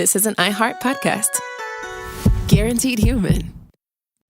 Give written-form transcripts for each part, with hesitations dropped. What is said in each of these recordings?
this is an iHeart podcast. Guaranteed human.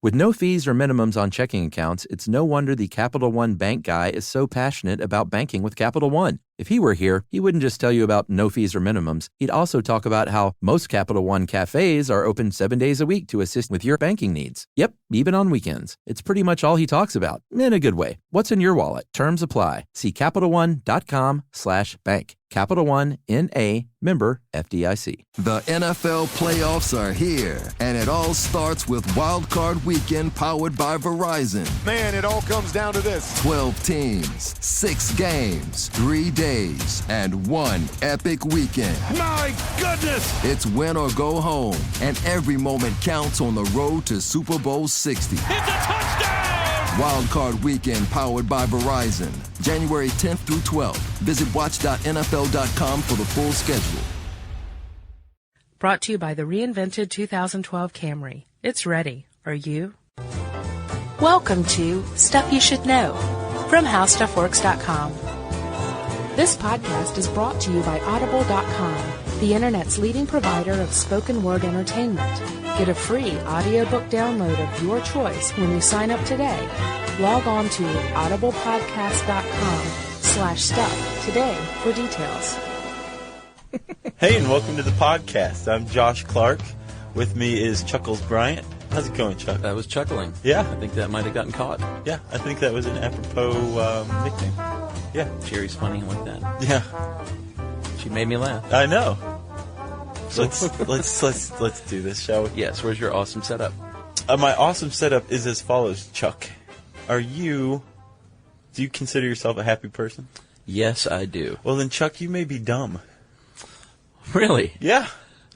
With no fees or minimums on checking accounts, it's no wonder the Capital One bank guy is so passionate about banking with Capital One. If he were here, he wouldn't just tell you about no fees or minimums. He'd also talk about how most Capital One cafes are open 7 days a week to assist with your banking needs. Yep, even on weekends. It's pretty much all he talks about, in a good way. What's in your wallet? Terms apply. See CapitalOne.com/bank. Capital One, N.A., member FDIC. The NFL playoffs are here, and it all starts with Wild Card Weekend powered by Verizon. Man, it all comes down to this. 12 teams, 6 games, 3 days, and one epic weekend. My goodness! It's win or go home, and every moment counts on the road to Super Bowl 60. It's a touchdown! Wild Card Weekend powered by Verizon. January 10th through 12th. Visit watch.nfl.com for the full schedule. Brought to you by the reinvented 2012 Camry. It's ready. Are you? Welcome to Stuff You Should Know from HowStuffWorks.com. This podcast is brought to you by Audible.com, the Internet's leading provider of spoken word entertainment. Get a free audiobook download of your choice when you sign up today. Log on to audiblepodcast.com/stuff today for details. Hey, and welcome to the podcast. I'm Josh Clark. With me is Chuckles Bryant. How's it going, Chuck? I was chuckling. Yeah. I think that might have gotten caught. Yeah, I think that was an apropos nickname. Yeah. Jerry's funny like that. Yeah. She made me laugh. I know. Let's do this, shall we? Yes, where's your awesome setup? My awesome setup is as follows, Chuck. Do you consider yourself a happy person? Yes, I do. Well, then, Chuck, you may be dumb. Really? Yeah.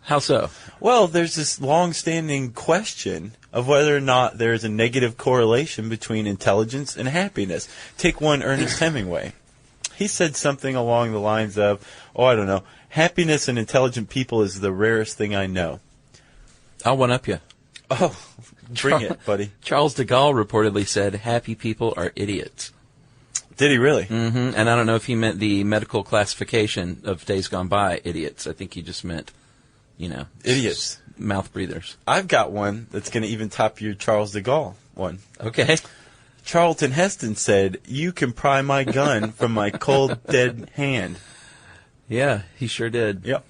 How so? Well, there's this long-standing question of whether or not there is a negative correlation between intelligence and happiness. Take one Ernest Hemingway. He said something along the lines of, I don't know, happiness in intelligent people is the rarest thing I know. I'll one-up you. Oh, bring it, buddy. Charles de Gaulle reportedly said, happy people are idiots. Did he really? Mm-hmm. And I don't know if he meant the medical classification of days gone by, idiots. I think he just meant, idiots. Mouth breathers. I've got one that's going to even top your Charles de Gaulle one. Okay. Charlton Heston said, "You can pry my gun from my cold, dead hand." Yeah, he sure did. Yep.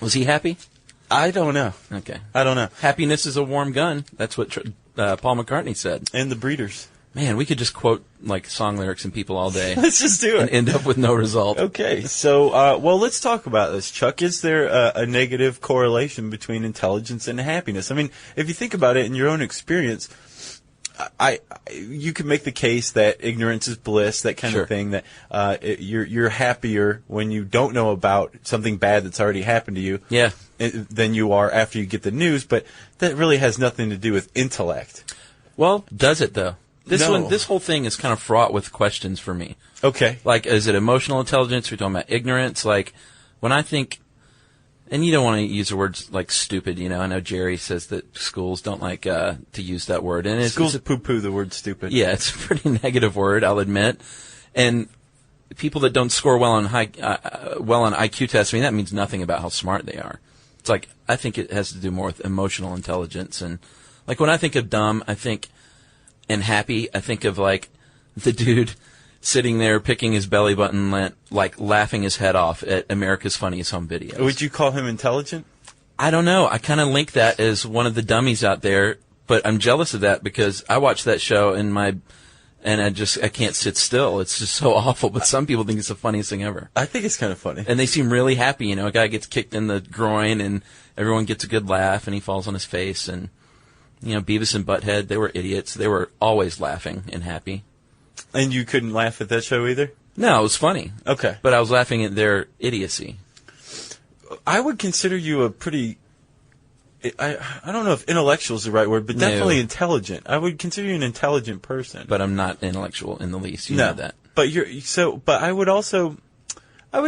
Was he happy? I don't know. Okay. I don't know. Happiness is a warm gun. That's what Paul McCartney said. And the Breeders. Man, we could just quote song lyrics and people all day. Let's just do it. And end up with no result. Okay, so, let's talk about this, Chuck. Is there a negative correlation between intelligence and happiness? I mean, if you think about it in your own experience, you can make the case that ignorance is bliss, that kind of thing, that you're happier when you don't know about something bad that's already happened to you than you are after you get the news, but that really has nothing to do with intellect. Well, does it, though? No. This whole thing is kind of fraught with questions for me. Okay. Is it emotional intelligence? We're talking about ignorance. When I think, and you don't want to use the words like stupid, I know Jerry says that schools don't like to use that word. And schools poo-poo the word stupid. Yeah, it's a pretty negative word, I'll admit. And people that don't score well on IQ tests, that means nothing about how smart they are. It's I think it has to do more with emotional intelligence. And when I think of dumb, and happy, I think of the dude sitting there picking his belly button, laughing his head off at America's Funniest Home Videos. Would you call him intelligent? I don't know. I kind of link that as one of the dummies out there, but I'm jealous of that because I watch that show and I can't sit still. It's just so awful. But some people think it's the funniest thing ever. I think it's kind of funny. And they seem really happy. A guy gets kicked in the groin and everyone gets a good laugh and he falls on his face and. Beavis and Butthead, they were idiots. They were always laughing and happy. And you couldn't laugh at that show either? No, it was funny. Okay. But I was laughing at their idiocy. I would consider you a pretty... I don't know if intellectual is the right word, but definitely intelligent. I would consider you an intelligent person. But I'm not intellectual in the least. You know that. But I would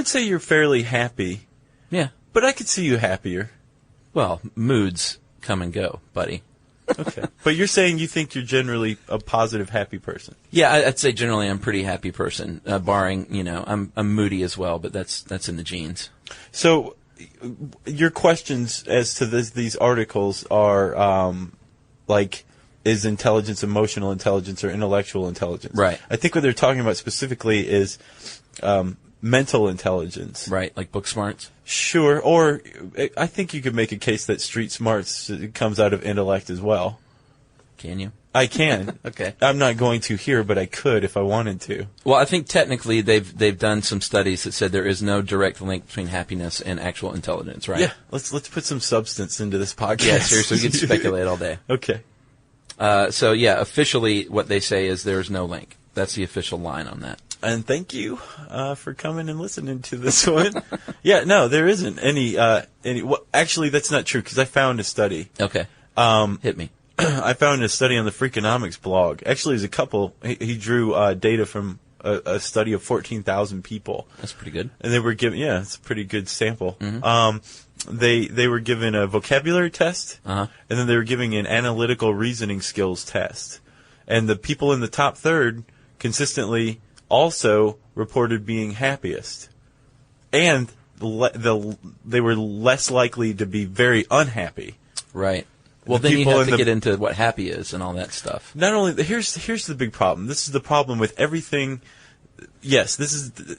say you're fairly happy. Yeah. But I could see you happier. Well, moods come and go, buddy. Okay. But you're saying you think you're generally a positive, happy person. Yeah, I'd say generally I'm a pretty happy person, barring, I'm moody as well, but that's in the genes. So your questions as to these articles are like, is intelligence emotional intelligence or intellectual intelligence? Right. I think what they're talking about specifically is mental intelligence. Right, like book smarts? Sure, or I think you could make a case that street smarts comes out of intellect as well. Can you? I can. Okay. I'm not going to here, but I could if I wanted to. Well, I think technically they've done some studies that said there is no direct link between happiness and actual intelligence, right? Yeah, let's put some substance into this podcast. Yeah, seriously, we can speculate all day. Okay. So yeah, officially what they say is there's no link. That's the official line on that. And thank you for coming and listening to this one. Yeah, no, there isn't any. Well, actually, that's not true because I found a study. Okay. Hit me. I found a study on the Freakonomics blog. Actually, there's a couple. He drew data from a study of 14,000 people. That's pretty good. And they were given, it's a pretty good sample. Mm-hmm. They were given a vocabulary test, Uh-huh. and then they were giving an analytical reasoning skills test. And the people in the top third consistently also reported being happiest. And they were less likely to be very unhappy. Right. Well, then you have to get into what happy is and all that stuff. Not only here's the big problem. This is the problem with everything. Yes,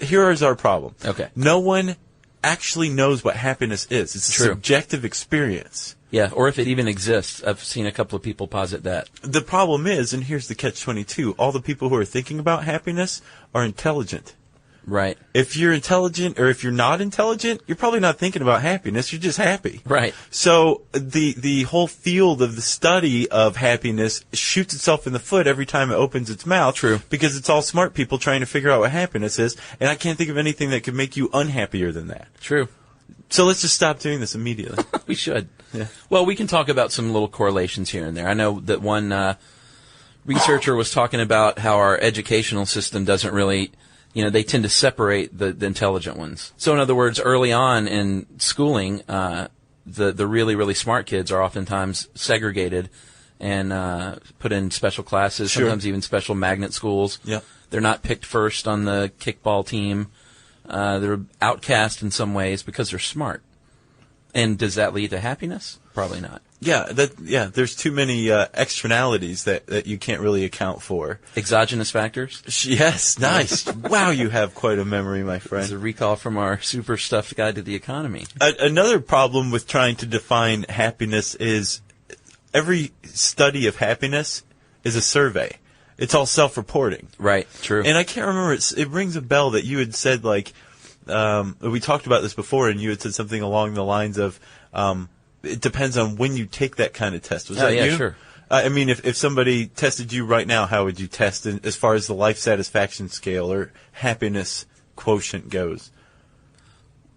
here is our problem. Okay. No one actually knows what happiness is. It's a subjective experience. Yeah, or if it even exists. I've seen a couple of people posit that. The problem is, and here's the catch-22, all the people who are thinking about happiness are intelligent. Right. If you're intelligent or if you're not intelligent, you're probably not thinking about happiness. You're just happy. Right. So the whole field of the study of happiness shoots itself in the foot every time it opens its mouth. True. Because it's all smart people trying to figure out what happiness is, and I can't think of anything that could make you unhappier than that. True. So let's just stop doing this immediately. We should. Yeah. Well, we can talk about some little correlations here and there. I know that one researcher was talking about how our educational system doesn't really, they tend to separate the intelligent ones. So in other words, early on in schooling, the really, really smart kids are oftentimes segregated and put in special classes, sometimes even special magnet schools. Yeah. They're not picked first on the kickball team. They're outcast in some ways because they're smart. And does that lead to happiness? Probably not. Yeah, there's too many externalities that you can't really account for. Exogenous factors? Yes, nice. Wow, you have quite a memory, my friend. It's a recall from our super stuffed guide to the economy. Another problem with trying to define happiness is every study of happiness is a survey. It's all self-reporting. Right, true. And I can't remember, it rings a bell that you had said, like, we talked about this before, and you had said something along the lines of, it depends on when you take that kind of test. Was that you? Yeah, sure. I mean, if somebody tested you right now, how would you test as far as the life satisfaction scale or happiness quotient goes?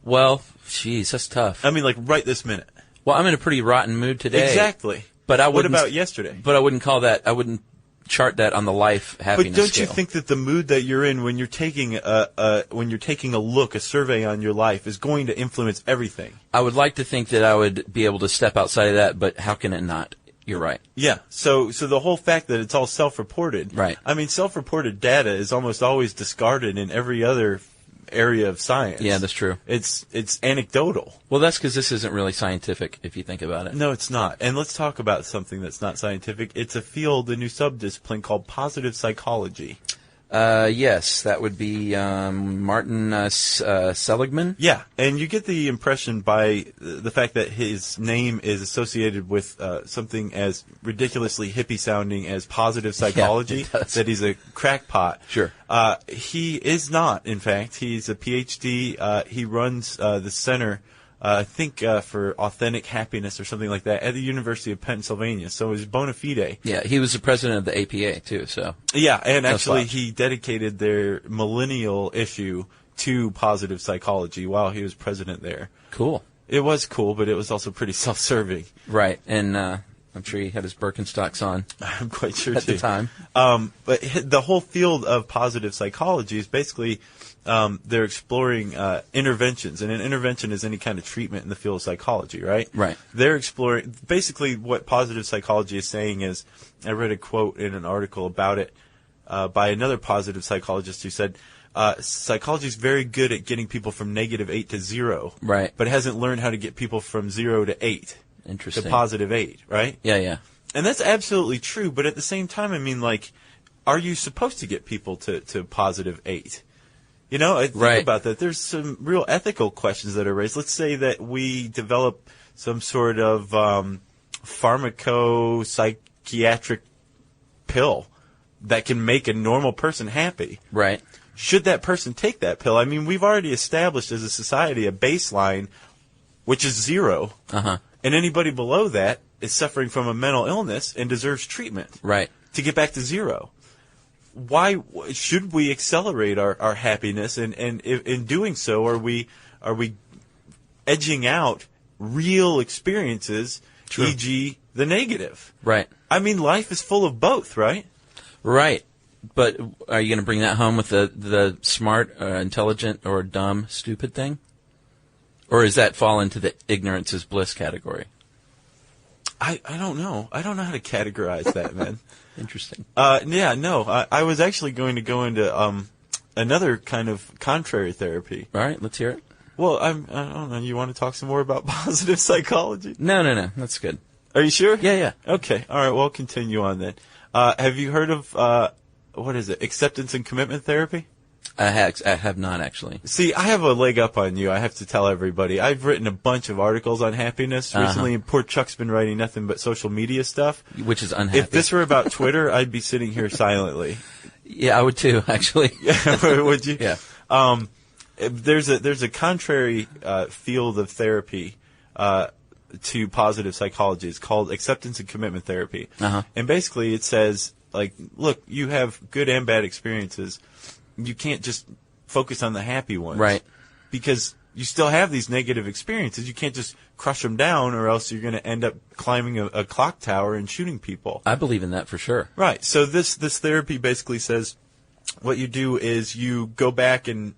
Well, geez, that's tough. I mean, like right this minute. Well, I'm in a pretty rotten mood today. Exactly. But what about yesterday? But I wouldn't call that, I wouldn't chart that on the life happiness But don't scale. you think that the mood that you're in when you're taking a survey on your life is going to influence everything? I would like to think that I would be able to step outside of that, but how can it not? You're right. Yeah. So the whole fact that it's all self-reported. Right. I mean, self-reported data is almost always discarded in every other area of science. Yeah, that's true. It's anecdotal. Well, that's because this isn't really scientific, if you think about it. No, it's not. And let's talk about something that's not scientific. It's a field, a new subdiscipline called positive psychology. Yes, that would be Martin Seligman. Yeah, and you get the impression by the fact that his name is associated with something as ridiculously hippie-sounding as positive psychology, that he's a crackpot. Sure. He is not, in fact. He's a PhD. He runs the Center, I think, for Authentic Happiness or something like that at the University of Pennsylvania. So he's bona fide. Yeah, he was the president of the APA, too, so. Yeah, and actually he dedicated their millennial issue to positive psychology while he was president there. Cool. It was cool, but it was also pretty self-serving. Right, and I'm sure he had his Birkenstocks on. I'm quite sure, at too. the time. But the whole field of positive psychology is basically they're exploring interventions, and an intervention is any kind of treatment in the field of psychology, right? Right. They're exploring, basically what positive psychology is saying is, I read a quote in an article about it by another positive psychologist who said, psychology is very good at getting people from -8 to 0. Right. But it hasn't learned how to get people from 0 to 8. Interesting. To +8, right? Yeah, yeah. And that's absolutely true, but at the same time, I mean, like, are you supposed to get people to +8? You know, I think about that. There's some real ethical questions that are raised. Let's say that we develop some sort of pharmaco-psychiatric pill that can make a normal person happy. Right. Should that person take that pill? I mean, we've already established as a society a baseline, which is 0. Uh-huh. And anybody below that is suffering from a mental illness and deserves treatment. Right. To get back to 0. Why should we accelerate our happiness? And in doing so, are we edging out real experiences, True. e.g. the negative? Right. I mean, life is full of both, right? Right. But are you going to bring that home with the smart, intelligent, or dumb, stupid thing? Or does that fall into the ignorance is bliss category? I don't know. I don't know how to categorize that, man. Interesting. Yeah, no. I was actually going to go into another kind of contrary therapy. All right, let's hear it. Well, I don't know. You want to talk some more about positive psychology? No. That's good. Are you sure? Yeah. Okay. All right. Well, I'll continue on then. Have you heard of what is it? Acceptance and commitment therapy? I have not, actually. See, I have a leg up on you. I have to tell everybody. I've written a bunch of articles on happiness recently, and poor Chuck's been writing nothing but social media stuff. Which is unhappy. If this were about Twitter, I'd be sitting here silently. Yeah, I would too, actually. Would you? Yeah. There's a contrary field of therapy to positive psychology. It's called acceptance and commitment therapy. Uh-huh. And basically it says, like, look, you have good and bad experiences. You can't just focus on the happy ones. Right. Because you still have these negative experiences. You can't just crush them down, or else you're going to end up climbing a clock tower and shooting people. I believe in that for sure. Right. So this therapy basically says what you do is you go back and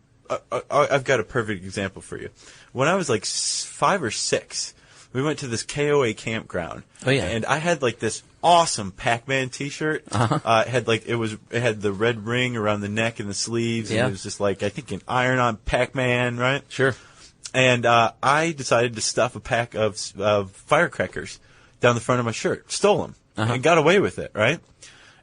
I've got a perfect example for you. When I was like 5 or 6, we went to this KOA campground. Oh, yeah. And I had like this awesome Pac-Man T-shirt. Uh-huh. It had the red ring around the neck and the sleeves. Yeah. And it was just like, I think, an iron-on Pac-Man, right? Sure. And I decided to stuff a pack of firecrackers down the front of my shirt. Stole them. Uh-huh. And got away with it, right?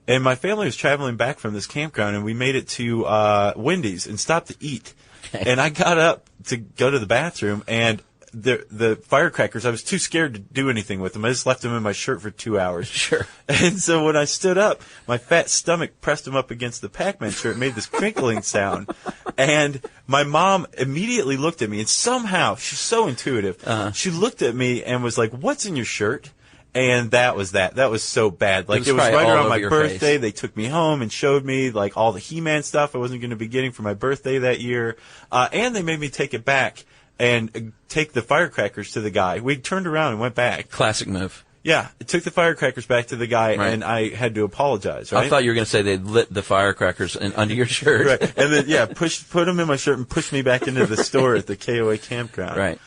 And my family was traveling back from this campground, and we made it to Wendy's and stopped to eat. Okay. And I got up to go to the bathroom, and the firecrackers, I was too scared to do anything with them. I just left them in my shirt for 2 hours. Sure. And so when I stood up, my fat stomach pressed them up against the Pac-Man shirt and made this crinkling sound. And my mom immediately looked at me, and somehow, she's so intuitive, she looked at me and was like, "What's in your shirt?" And that was that. That was so bad. Like, it was right around my birthday. Face. They took me home and showed me, like, all the He-Man stuff I wasn't going to be getting for my birthday that year. And they made me take it back and take the firecrackers to the guy. We turned around and went back. Classic move. Yeah, it took the firecrackers back to the guy, Right. and I had to apologize, right? I thought you were going to say they lit the firecrackers under your shirt. Right. And then, put them in my shirt and pushed me back into the store at the KOA campground. Right.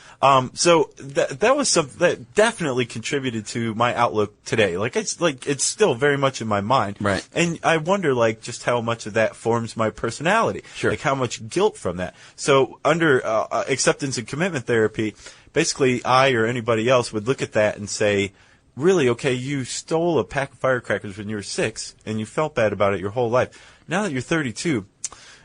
So that was something that definitely contributed to my outlook today. It's still very much in my mind. Right. And I wonder, like, just how much of that forms my personality. Sure. Like, how much guilt from that. So under acceptance and commitment therapy, basically I or anybody else would look at that and say, really, okay, you stole a pack of firecrackers when you were 6, and you felt bad about it your whole life. Now that you're 32,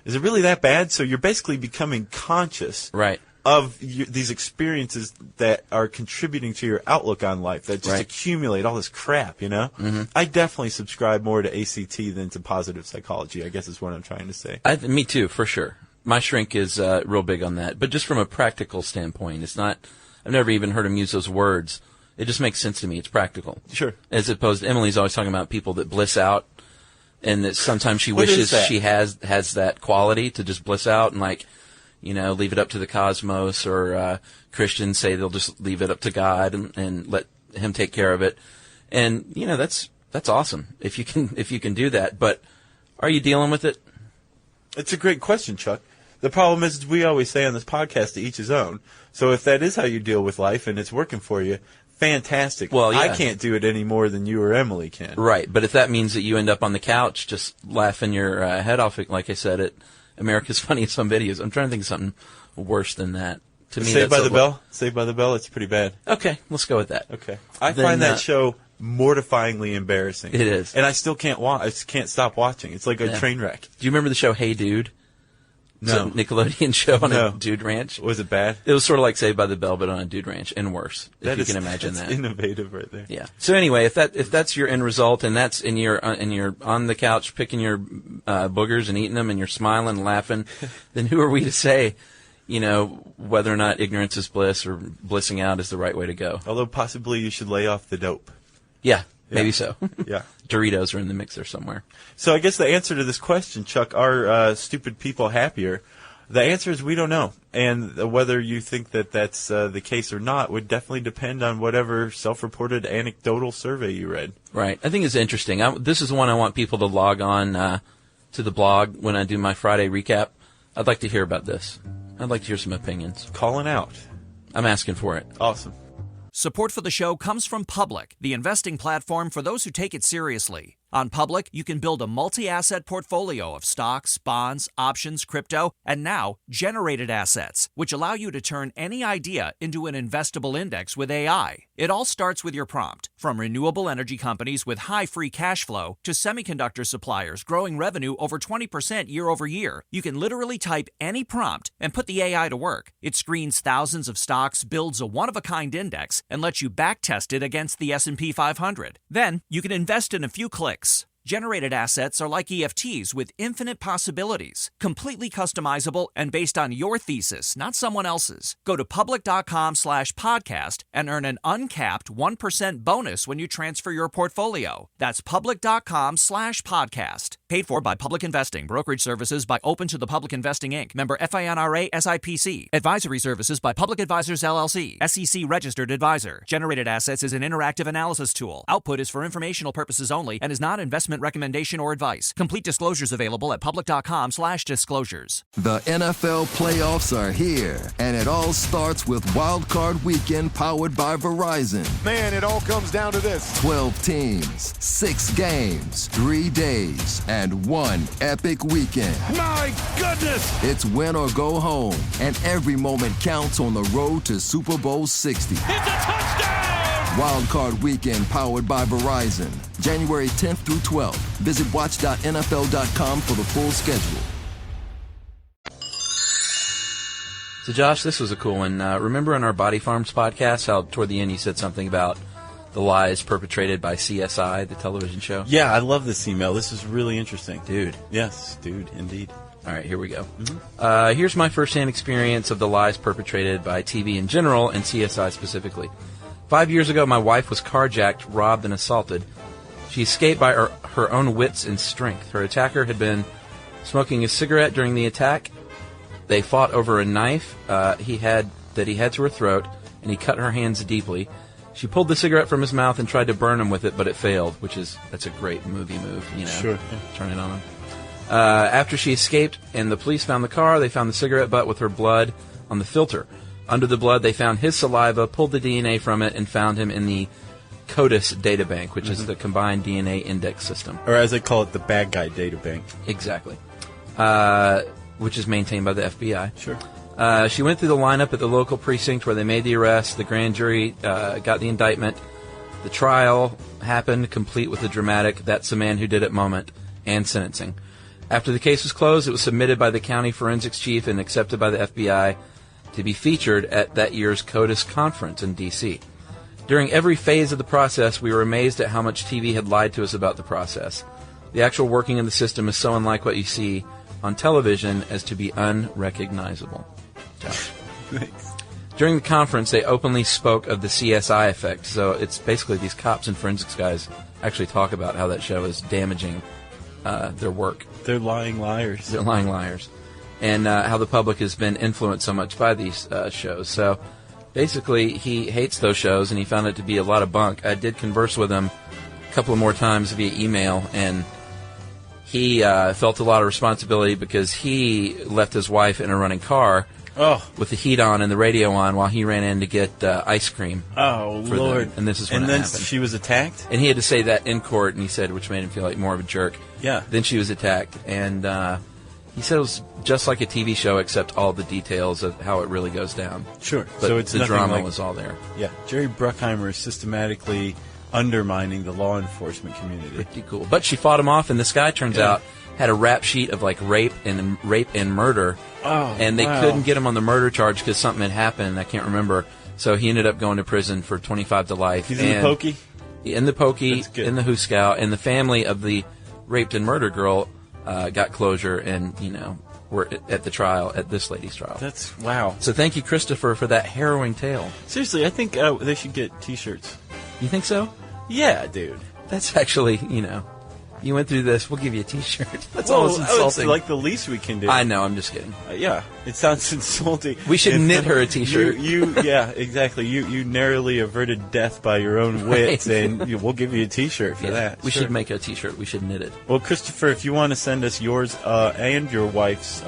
is it really that bad? So you're basically becoming conscious Right. of these experiences that are contributing to your outlook on life, that just Right. accumulate all this crap, you know? Mm-hmm. I definitely subscribe more to ACT than to positive psychology, I guess is what I'm trying to say. Me too, for sure. My shrink is real big on that. But just from a practical standpoint, it's not, I've never even heard him use those words. It just makes sense to me. It's practical. Sure. As opposed to Emily's always talking about people that bliss out, and that sometimes she What wishes is that? she has that quality to just bliss out and, like, you know, leave it up to the cosmos, or Christians say they'll just leave it up to God and let Him take care of it. And, you know, that's awesome if you can do that. But are you dealing with it? It's a great question, Chuck. The problem is, we always say on this podcast, to each his own. So if that is how you deal with life and it's working for you, fantastic. Well, yeah. I can't do it any more than you or Emily can. Right. But if that means that you end up on the couch just laughing your head off, like I said, America's Funniest Home Videos. I'm trying to think of something worse than that. To me, Saved by the Bell? Saved by the Bell, it's pretty bad. Okay, let's go with that. Okay. I find that show mortifyingly embarrassing. It is. And I still can't watch. I just can't stop watching. It's like a train wreck. Do you remember the show Hey Dude? No. It's a Nickelodeon show on a dude ranch. Was it bad? It was sort of like Saved by the Bell, but on a dude ranch, and worse. If you can imagine that's that. Innovative right there. Yeah. So anyway, if that's your end result, and that's and you're on the couch picking your boogers and eating them, and you're smiling and laughing, then who are we to say, whether or not ignorance is bliss or blissing out is the right way to go? Although possibly you should lay off the dope. Yeah. Maybe so. Yeah. Doritos are in the mix there somewhere. So I guess the answer to this question, Chuck, are stupid people happier? The answer is we don't know. And whether you think that that's the case or not would definitely depend on whatever self-reported anecdotal survey you read. Right. I think it's interesting. This is one I want people to log on to the blog when I do my Friday recap. I'd like to hear about this. I'd like to hear some opinions. Calling out. I'm asking for it. Awesome. Support for the show comes from Public, the investing platform for those who take it seriously. On Public, you can build a multi-asset portfolio of stocks, bonds, options, crypto, and now generated assets, which allow you to turn any idea into an investable index with AI. It all starts with your prompt. From renewable energy companies with high free cash flow to semiconductor suppliers growing revenue over 20% year over year, you can literally type any prompt and put the AI to work. It screens thousands of stocks, builds a one-of-a-kind index, and lets you backtest it against the S&P 500. Then, you can invest in a few clicks. Generated assets are like EFTs with infinite possibilities, completely customizable and based on your thesis, not someone else's. Go to public.com/podcast and earn an uncapped 1% bonus when you transfer your portfolio. That's public.com/podcast. Paid for by Public Investing. Brokerage services by Open to the Public Investing, Inc. Member FINRA SIPC. Advisory services by Public Advisors LLC. SEC registered advisor. Generated assets is an interactive analysis tool. Output is for informational purposes only and is not investment recommendation or advice. Complete disclosures available at public.com/disclosures. The NFL playoffs are here, and it all starts with Wild Card Weekend powered by Verizon. Man, it all comes down to this. 12 teams, 6 games, 3 days, and 1 epic weekend. My goodness! It's win or go home, and every moment counts on the road to Super Bowl 60. It's a touchdown! Wild Card Weekend powered by Verizon. January 10th through 12th. Visit watch.nfl.com for the full schedule. So, Josh, this was a cool one. Remember in our Body Farms podcast how toward the end you said something about the lies perpetrated by CSI, the television show? Yeah, I love this email. This is really interesting. Dude. Yes, dude, indeed. All right, here we go. Here's my firsthand experience of the lies perpetrated by TV in general and CSI specifically. 5 years ago, my wife was carjacked, robbed, and assaulted. She escaped by her own wits and strength. Her attacker had been smoking a cigarette during the attack. They fought over a knife he had to her throat, and he cut her hands deeply. She pulled the cigarette from his mouth and tried to burn him with it, but it failed, that's a great movie move, Sure. Yeah. Turn it on him. After she escaped and the police found the car, they found the cigarette butt with her blood on the filter. Under the blood, they found his saliva, pulled the DNA from it, and found him in the CODIS databank, which is the Combined DNA Index System. Or as I call it, the bad guy databank. Exactly. Which is maintained by the FBI. Sure. She went through the lineup at the local precinct where they made the arrest. The grand jury got the indictment. The trial happened, complete with a dramatic "that's the man who did it" moment, and sentencing. After the case was closed, it was submitted by the county forensics chief and accepted by the FBI to be featured at that year's CODIS conference in D.C. During every phase of the process, we were amazed at how much TV had lied to us about the process. The actual working of the system is so unlike what you see on television as to be unrecognizable. Josh. Thanks. During the conference, they openly spoke of the CSI effect. So it's basically these cops and forensics guys actually talk about how that show is damaging their work. They're lying liars. They're lying liars. And how the public has been influenced so much by these shows. So basically, he hates those shows, and he found it to be a lot of bunk. I did converse with him a couple of more times via email, and he felt a lot of responsibility because he left his wife in a running car with the heat on and the radio on while he ran in to get ice cream. Oh, Lord. Them. And this is when it then happened. She was attacked? And he had to say that in court, and he said, which made him feel like more of a jerk. Yeah. Then she was attacked, and He said it was just like a TV show, except all the details of how it really goes down. Sure. But So it's the nothing drama like- was all there. Yeah, Jerry Bruckheimer is systematically undermining the law enforcement community. Pretty cool. But she fought him off, and this guy turns out had a rap sheet of like rape and murder. Oh, and they wow. couldn't get him on the murder charge because something had happened. I can't remember. So he ended up going to prison for 25 to life. He's in the pokey? In the pokey, That's good. in the Hooskow, and the family of the raped and murdered girl got closure, and were at the trial, at this lady's trial. That's wow. So thank you, Christopher, for that harrowing tale. Seriously, I think they should get T-shirts. You think so? Yeah, dude. That's actually, you went through this. We'll give you a T-shirt. That's almost It's insulting. like the least we can do. I know. I'm just kidding. Yeah, it sounds insulting. We should knit her a T-shirt. Yeah, exactly. You narrowly averted death by your own wits, and we'll give you a T-shirt for that. We Sure. should make a T-shirt. We should knit it. Well, Christopher, if you want to send us yours and your wife's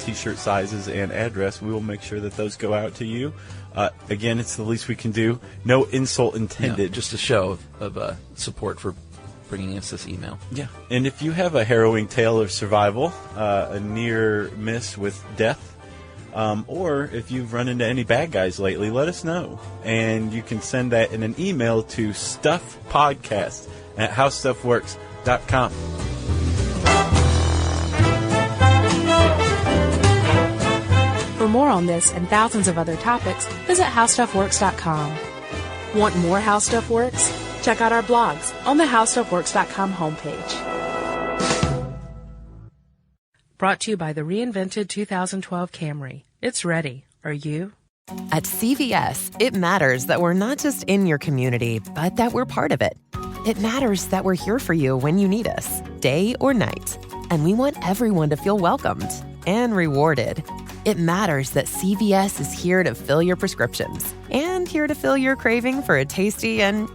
T-shirt sizes and address, we will make sure that those go out to you. Again, it's the least we can do. No insult intended. No, just a show of support for bringing us this email. Yeah. And if you have a harrowing tale of survival, a near miss with death, or if you've run into any bad guys lately, let us know. And you can send that in an email to stuffpodcast@howstuffworks.com. For more on this and thousands of other topics, visit HowStuffWorks.com. Want more How Stuff Works? Check out our blogs on the HowStuffWorks.com homepage. Brought to you by the reinvented 2012 Camry. It's ready. Are you? At CVS, it matters that we're not just in your community, but that we're part of it. It matters that we're here for you when you need us, day or night. And we want everyone to feel welcomed and rewarded. It matters that CVS is here to fill your prescriptions and here to fill your craving for a tasty and,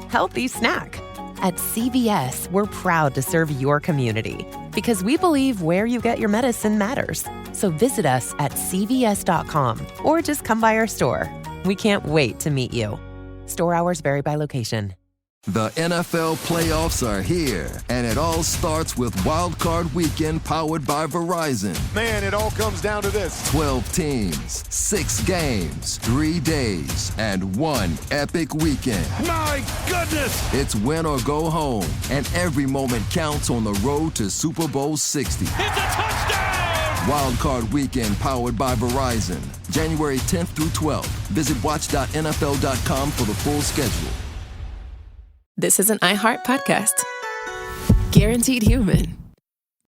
healthy snack. At CVS, we're proud to serve your community because we believe where you get your medicine matters. So visit us at cvs.com or just come by our store. We can't wait to meet you. Store hours vary by location. The NFL playoffs are here, and it all starts with Wild Card Weekend powered by Verizon. Man, it all comes down to this. 12 teams, 6 games, 3 days, and one epic weekend. My goodness! It's win or go home, and every moment counts on the road to Super Bowl 60. It's a touchdown! Wild Card Weekend powered by Verizon. January 10th through 12th. Visit watch.nfl.com for the full schedule. This is an iHeart podcast. Guaranteed human.